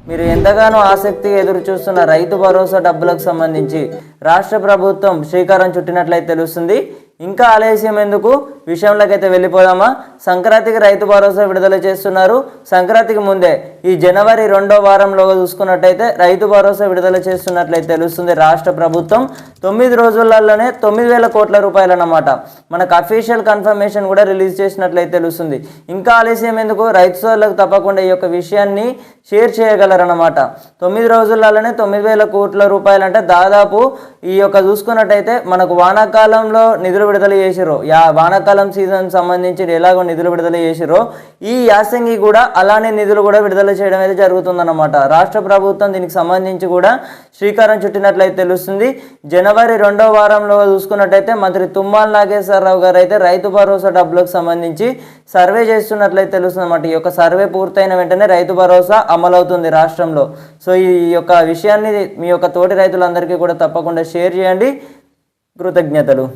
మీరు ఎంతగానో ఆసక్తిగా ఎదురు చూస్తున్న రైతు భరోసా డబ్బులకు సంబంధించి రాష్ట్ర ప్రభుత్వం శ్రీకారం చుట్టినట్లయితే తెలుస్తుంది. ఇంకా ఆలస్యం ఎందుకు, విషయంలోకి అయితే వెళ్ళిపోదామా. సంక్రాంతికి రైతు భరోసా విడుదల చేస్తున్నారు. సంక్రాంతికి ముందే ఈ జనవరి 2వ వారంలో చూసుకున్నట్టయితే రైతు భరోసా విడుదల చేస్తున్నట్లయితే తెలుస్తుంది రాష్ట్ర ప్రభుత్వం. 9 రోజులలోనే 9,000 కోట్ల రూపాయలు అన్నమాట. మనకు అఫీషియల్ కన్ఫర్మేషన్ కూడా రిలీజ్ చేసినట్లయితే తెలుస్తుంది. ఇంకా ఆలస్యం ఎందుకు, రైతు సోదరులకు తప్పకుండా ఈ యొక్క విషయాన్ని షేర్ చేయగలరన్నమాట. 9 రోజులలోనే 9,000 కోట్ల రూపాయలు అంటే దాదాపు ఈ యొక్క చూసుకున్నట్టయితే మనకు వానాకాలంలో నిధులు విడుదల చేసిరో, వానాకాలం సీజన్ సంబంధించి ఎలాగో నిధులు విడుదల చేసిరో ఈ యాసంగి కూడా అలానే నిధులు కూడా విడుదల చేయడం అయితే జరుగుతుందన్నమాట. రాష్ట్ర ప్రభుత్వం దీనికి సంబంధించి కూడా శ్రీకారం చుట్టినట్లయితే తెలుస్తుంది. జనవరి 2వ వారంలో చూసుకున్నట్టయితే మంత్రి తుమ్మల నాగేశ్వరరావు గారు అయితే రైతు భరోసా డబ్బులకు సంబంధించి సర్వే చేస్తున్నట్లయితే తెలుస్తుంది అన్నమాట. ఈ యొక్క సర్వే పూర్తయిన వెంటనే రైతు భరోసా అమలవుతుంది రాష్ట్రంలో. సో ఈ యొక్క విషయాన్ని మీ యొక్క తోటి రైతులందరికీ కూడా తప్పకుండా షేర్ చేయండి. కృతజ్ఞతలు.